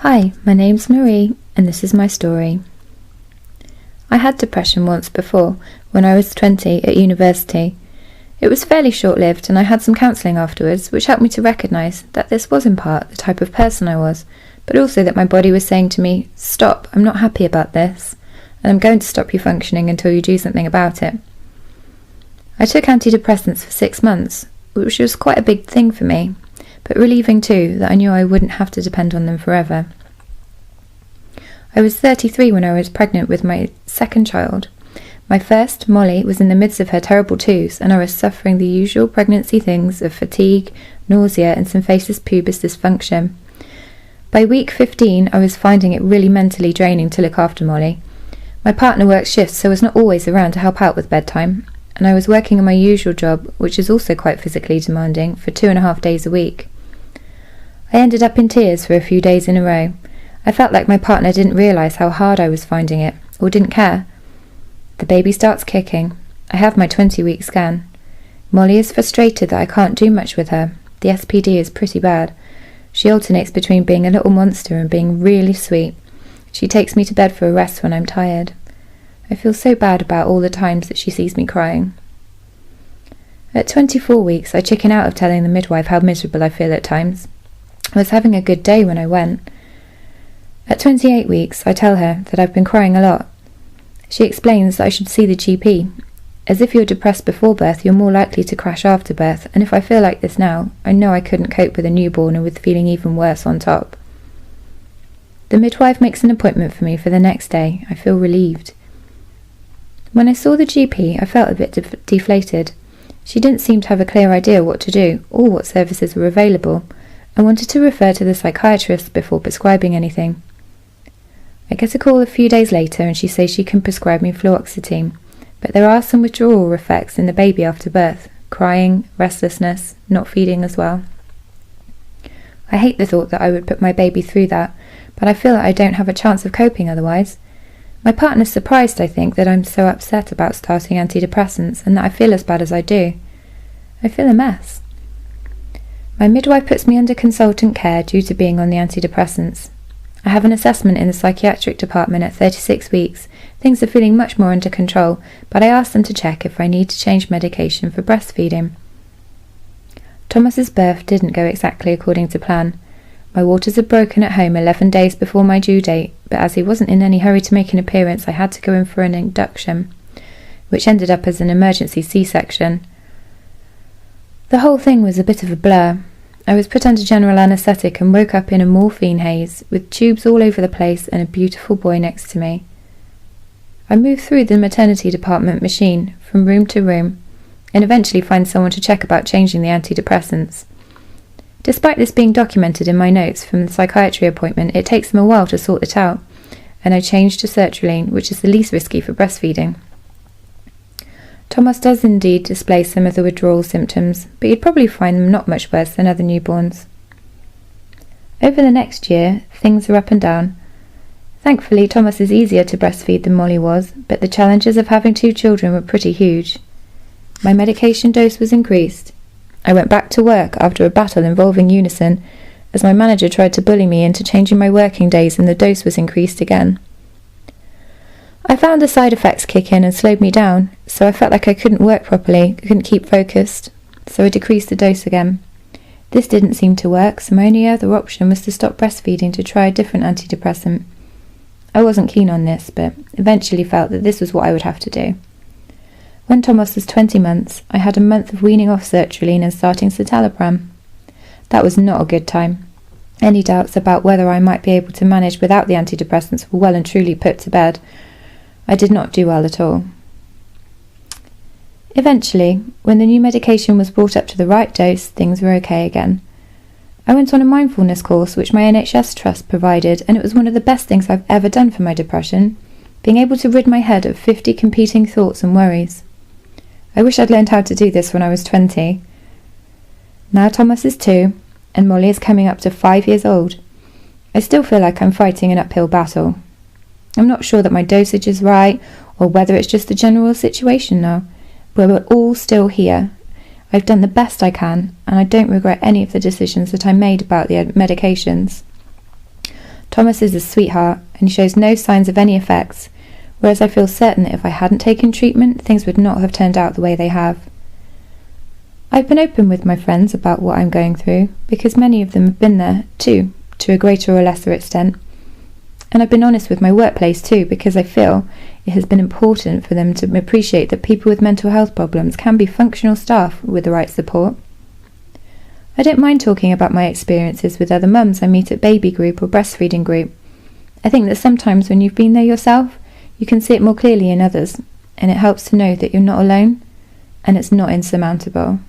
Hi, my name's Marie, and this is my story. I had depression once before, when I was 20 at university. It was fairly short-lived, and I had some counselling afterwards, which helped me to recognise that this was in part the type of person I was, but also that my body was saying to me, "Stop, I'm not happy about this, and I'm going to stop you functioning until you do something about it." I took antidepressants for 6 months, which was quite a big thing for me, but relieving too that I knew I wouldn't have to depend on them forever. I was 33 when I was pregnant with my second child. My first, Molly, was in the midst of her terrible twos, and I was suffering the usual pregnancy things of fatigue, nausea, and symphysis pubis dysfunction. By week 15, I was finding it really mentally draining to look after Molly. My partner works shifts, so was not always around to help out with bedtime, and I was working in my usual job, which is also quite physically demanding, for 2.5 days a week. I ended up in tears for a few days in a row. I felt like my partner didn't realise how hard I was finding it, or didn't care. The baby starts kicking. I have my 20-week scan. Molly is frustrated that I can't do much with her. The SPD is pretty bad. She alternates between being a little monster and being really sweet. She takes me to bed for a rest when I'm tired. I feel so bad about all the times that she sees me crying. At 24 weeks, I chicken out of telling the midwife how miserable I feel at times. I was having a good day when I went. At 28 weeks, I tell her that I've been crying a lot. She explains that I should see the GP. As if you're depressed before birth, you're more likely to crash after birth, and if I feel like this now, I know I couldn't cope with a newborn and with feeling even worse on top. The midwife makes an appointment for me for the next day. I feel relieved. When I saw the GP, I felt a bit deflated. She didn't seem to have a clear idea what to do, or what services were available. I wanted to refer to the psychiatrist before prescribing anything. I get a call a few days later and she says she can prescribe me fluoxetine, but there are some withdrawal effects in the baby after birth, crying, restlessness, not feeding as well. I hate the thought that I would put my baby through that, but I feel that I don't have a chance of coping otherwise. My partner's surprised, I think, that I'm so upset about starting antidepressants and that I feel as bad as I do. I feel a mess. My midwife puts me under consultant care due to being on the antidepressants. I have an assessment in the psychiatric department at 36 weeks. Things are feeling much more under control, but I ask them to check if I need to change medication for breastfeeding. Thomas's birth didn't go exactly according to plan. My waters had broken at home 11 days before my due date, but as he wasn't in any hurry to make an appearance, I had to go in for an induction, which ended up as an emergency C-section. The whole thing was a bit of a blur. I was put under general anaesthetic and woke up in a morphine haze, with tubes all over the place and a beautiful boy next to me. I moved through the maternity department machine, from room to room, and eventually find someone to check about changing the antidepressants. Despite this being documented in my notes from the psychiatry appointment, it takes them a while to sort it out, and I changed to sertraline, which is the least risky for breastfeeding. Thomas does indeed display some of the withdrawal symptoms, but you'd probably find them not much worse than other newborns. Over the next year, things are up and down. Thankfully, Thomas is easier to breastfeed than Molly was, but the challenges of having 2 children were pretty huge. My medication dose was increased. I went back to work after a battle involving Unison, as my manager tried to bully me into changing my working days and the dose was increased again. I found the side effects kick in and slowed me down, so I felt like I couldn't work properly, couldn't keep focused, so I decreased the dose again. This didn't seem to work, so my only other option was to stop breastfeeding to try a different antidepressant. I wasn't keen on this, but eventually felt that this was what I would have to do. When Thomas was 20 months, I had a month of weaning off sertraline and starting citalopram. That was not a good time. Any doubts about whether I might be able to manage without the antidepressants were well and truly put to bed. I did not do well at all. Eventually, when the new medication was brought up to the right dose, things were okay again. I went on a mindfulness course which my NHS trust provided, and it was one of the best things I've ever done for my depression, being able to rid my head of 50 competing thoughts and worries. I wish I'd learned how to do this when I was 20. Now Thomas is 2, and Molly is coming up to 5 years old. I still feel like I'm fighting an uphill battle. I'm not sure that my dosage is right, or whether it's just the general situation now, but we're all still here. I've done the best I can, and I don't regret any of the decisions that I made about the medications. Thomas is a sweetheart, and he shows no signs of any effects, whereas I feel certain that if I hadn't taken treatment, things would not have turned out the way they have. I've been open with my friends about what I'm going through, because many of them have been there, too, to a greater or lesser extent. And I've been honest with my workplace too, because I feel it has been important for them to appreciate that people with mental health problems can be functional staff with the right support. I don't mind talking about my experiences with other mums I meet at baby group or breastfeeding group. I think that sometimes when you've been there yourself, you can see it more clearly in others, and it helps to know that you're not alone, and it's not insurmountable.